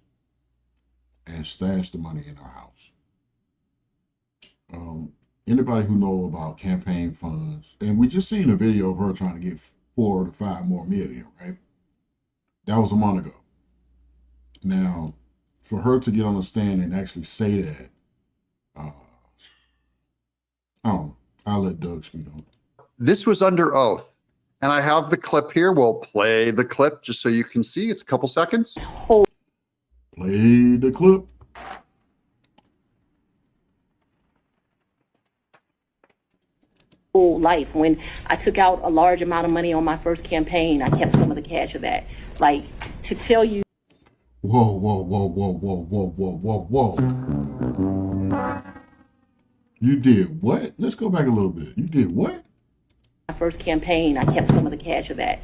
and stashed the money in her house. Anybody who know about campaign funds, and we just seen a video of her trying to get 4 to 5 more million, right? That was a month ago. Now, for her to get on the stand and actually say that, I'll let Doug speak on it. This was under oath, and I have the clip here. We'll play the clip just so you can see. It's a couple seconds. Play the clip. Whole life. When I took out a large amount of money on my first campaign, I kept some of the cash of that. Like, to tell you. Whoa, whoa, whoa, whoa, whoa, whoa, whoa, whoa, whoa. You did what? Let's go back a little bit. You did what? My first campaign, I kept some of the cash of that.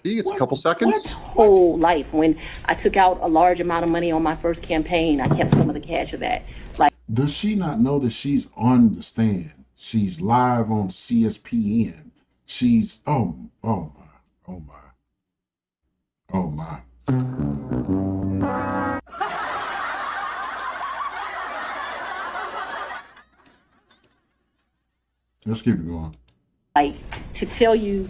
It's a couple seconds. Whole life. When I took out a large amount of money on my first campaign, I kept some of the cash of that. Like, does she not know that she's on the stand? She's live on CSPN. She's oh my. Let's keep it going. Like, to tell you,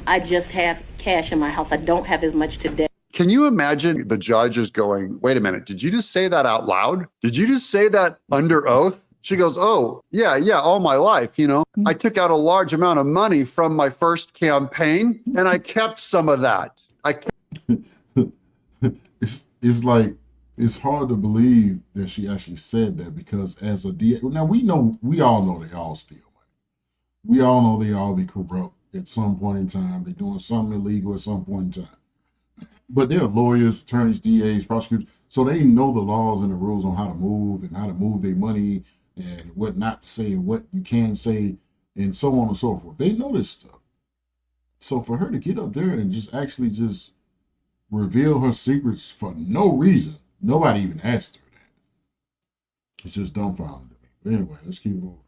I just have cash in my house. I don't have as much today. Can you imagine the judge is going, wait a minute, did you just say that out loud? Did you just say that under oath? She goes, oh, yeah, all my life, I took out a large amount of money from my first campaign and I kept some of that. It's like, it's hard to believe that she actually said that, because as a DA, now we all know they all steal money. We all know they all be corrupt at some point in time. They're doing something illegal at some point in time. But they're lawyers, attorneys, DAs, prosecutors, so they know the laws and the rules on how to move and how to move their money and what not to say and what you can say and so on and so forth. They know this stuff. So for her to get up there and just actually just reveal her secrets for no reason, nobody even asked her that. It's just dumbfounding to me. But anyway, let's keep moving.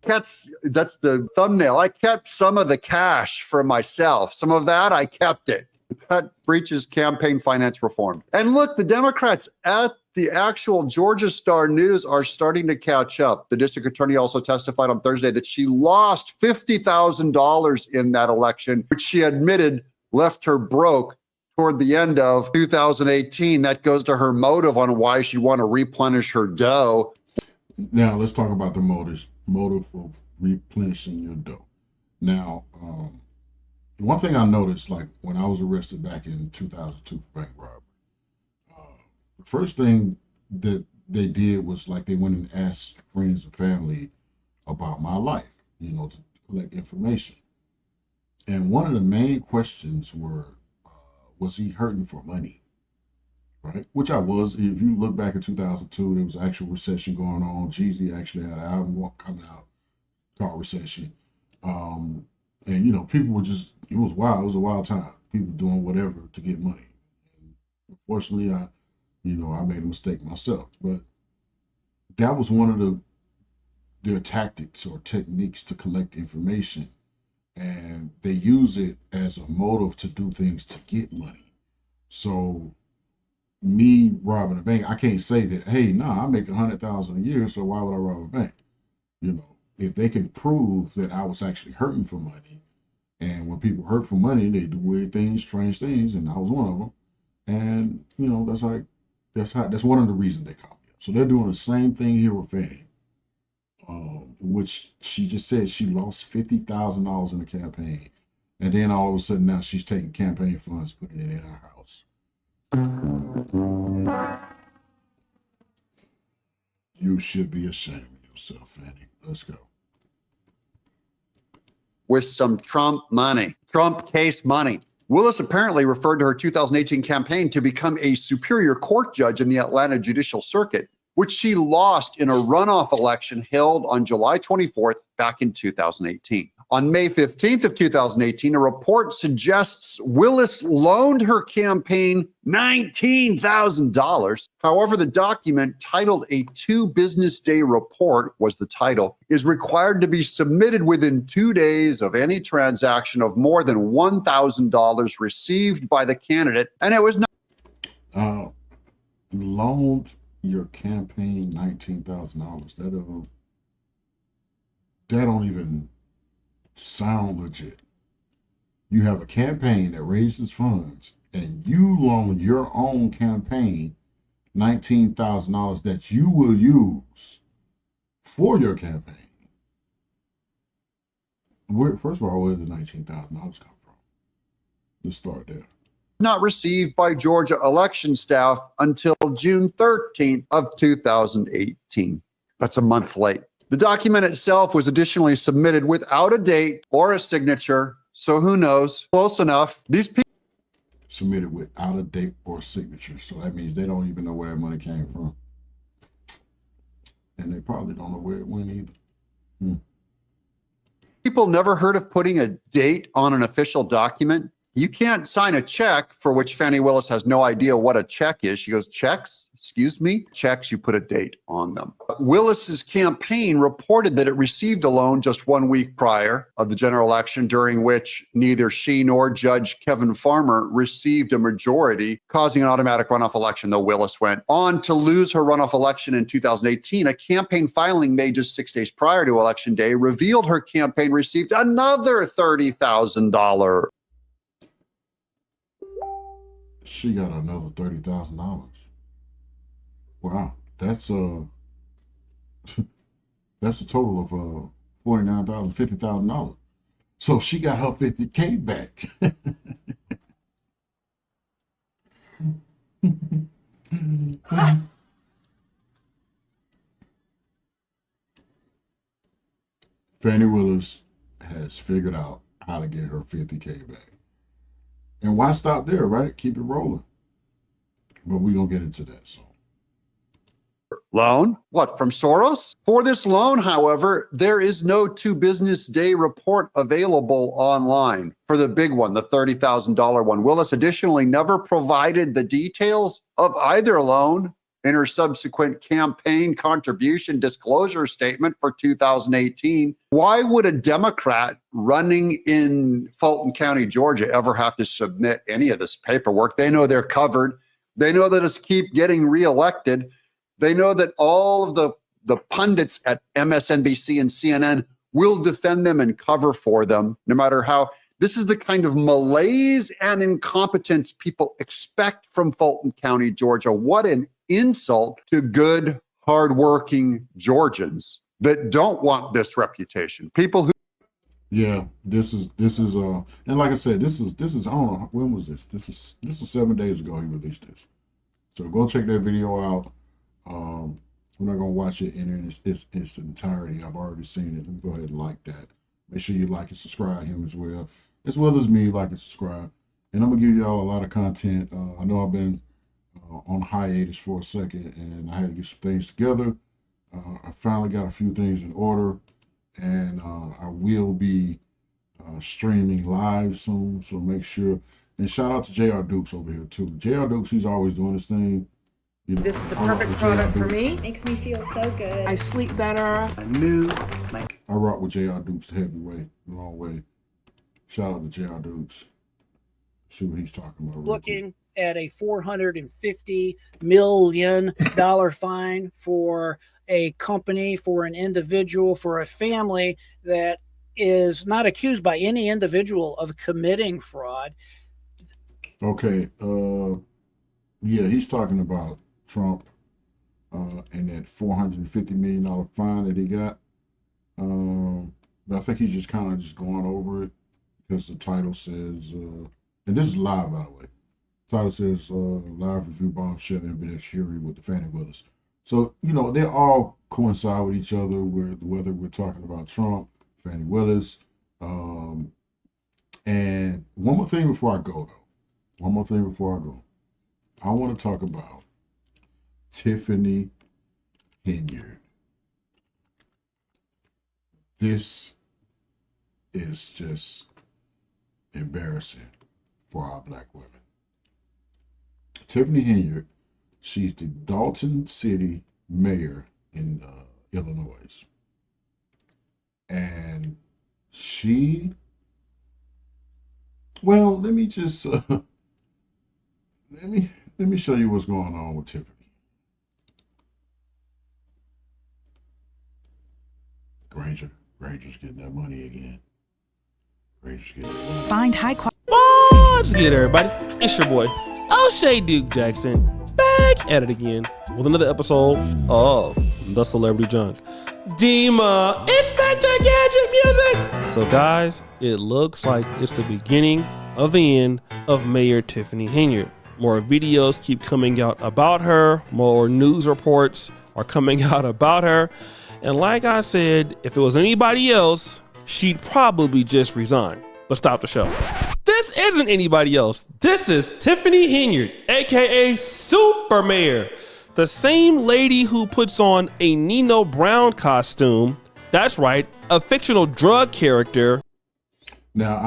That's the thumbnail. I kept some of the cash for myself. Some of that, I kept it. That breaches campaign finance reform. And look, the Democrats at the actual Georgia Star News are starting to catch up. The district attorney also testified on Thursday that she lost $50,000 in that election, which she admitted left her broke toward the end of 2018. That goes to her motive on why she want to replenish her dough. Now let's talk about the motive of replenishing your dough. Now, one thing I noticed, like when I was arrested back in 2002 for bank robbery, the first thing that they did was like they went and asked friends and family about my life, to collect information. And one of the main questions were, was he hurting for money? Right? Which I was. If you look back in 2002, there was actual recession going on. Jeezy actually had an album coming out called Recession. And, people were just, it was wild. It was a wild time. People doing whatever to get money. And unfortunately, I made a mistake myself. But that was one of their tactics or techniques to collect information. And they use it as a motive to do things to get money. So me robbing a bank, I can't say that, hey, I make $100,000 a year, so why would I rob a bank? If they can prove that I was actually hurting for money, and when people hurt for money, they do weird things, strange things, and I was one of them. And that's one of the reasons they caught me up. So they're doing the same thing here with Fani, which she just said she lost $50,000 in the campaign, and then all of a sudden now she's taking campaign funds, putting it in her house. You should be ashamed of yourself, Fani. Let's go. With some Trump money, Trump case money. Willis apparently referred to her 2018 campaign to become a superior court judge in the Atlanta Judicial Circuit, which she lost in a runoff election held on July 24th back in 2018. On May 15th of 2018, a report suggests Willis loaned her campaign $19,000. However, the document, titled a 2-business-day report was the title, is required to be submitted within 2 days of any transaction of more than $1,000 received by the candidate, and it was not loaned your campaign $19,000. That don't even sound legit. You have a campaign that raises funds and you loan your own campaign $19,000 that you will use for your campaign. First of all, where did the $19,000 come from? Let's start there. Not received by Georgia election staff until June 13th of 2018. That's a month late. The document itself was additionally submitted without a date or a signature, so who knows? Close enough. These people submitted without a date or signature, so that means they don't even know where that money came from. And they probably don't know where it went either. People never heard of putting a date on an official document. You can't sign a check for which Fani Willis has no idea what a check is. She goes, checks? Excuse me? Checks, you put a date on them. Willis's campaign reported that it received a loan just 1 week prior of the general election, during which neither she nor Judge Kevin Farmer received a majority, causing an automatic runoff election, though Willis went on to lose her runoff election in 2018. A campaign filing made just 6 days prior to Election Day revealed her campaign received another $30,000. She got another $30,000. Wow, that's a total of $49,000, $50,000. So she got her $50K back. Fani Willis has figured out how to get her $50K back. And why stop there, right? Keep it rolling. But we're going to get into that soon. Loan? What, from Soros? For this loan, however, there is no 2 business day report available online. For the big one, the $30,000 one, Willis additionally never provided the details of either loan in her subsequent campaign contribution disclosure statement for 2018. Why would a Democrat running in Fulton County, Georgia, ever have to submit any of this paperwork? They know they're covered. They know that it's keep getting reelected. They know that all of the pundits at MSNBC and CNN will defend them and cover for them, no matter how. This is the kind of malaise and incompetence people expect from Fulton County, Georgia. What an insult to good, hardworking Georgians that don't want this reputation. People who. Yeah, this is and like I said, this is I don't know, when was this? This was 7 days ago he released this. So go check that video out. We're not gonna watch it in its entirety. I've already seen it. Let me go ahead and like that. Make sure you like and subscribe him as well as me. Like and subscribe. And I'm gonna give y'all a lot of content. I know I've been on hiatus for a second, and I had to get some things together. I finally got a few things in order, and I will be streaming live soon. So make sure. And shout out to JR Dukes over here too. JR Dukes, he's always doing his thing. You know, this is the perfect product for me. Makes me feel so good. I sleep better. I move. I rock with JR Dukes the heavyweight, the long way. Shout out to JR Dukes. See what he's talking about. Looking at a $450 million fine for a company, for an individual, for a family that is not accused by any individual of committing fraud. Okay. Yeah, he's talking about Trump and that $450 million fine that he got. But I think he's just kind of just going over it because the title says, and this is live, by the way. The title says, live review bombshell evidentiary with the Fani Willis. So, you know, they all coincide with each other, whether we're talking about Trump, Fani Willis. And one more thing before I go, though. I want to talk about Tiffany Hendyard. This is just embarrassing for our Black women. Tiffany Hendyard, she's the Dalton City mayor in Illinois. And she, well, let me just, let me show you what's going on with Tiffany. Granger's getting that money again. Granger's getting that money. Find high quality. What's good, everybody? It's your boy, O'Shea Duke Jackson, back at it again with another episode of The Celebrity Junk. Dima, Inspector Gadget music! So guys, it looks like it's the beginning of the end of Mayor Tiffany Hendyard. More videos keep coming out about her. More news reports are coming out about her. And like I said, if it was anybody else, she'd probably just resign. But stop the show. This isn't anybody else. This is Tiffany Hendyard, aka Super Mayor. The same lady who puts on a Nino Brown costume. That's right, a fictional drug character. Now,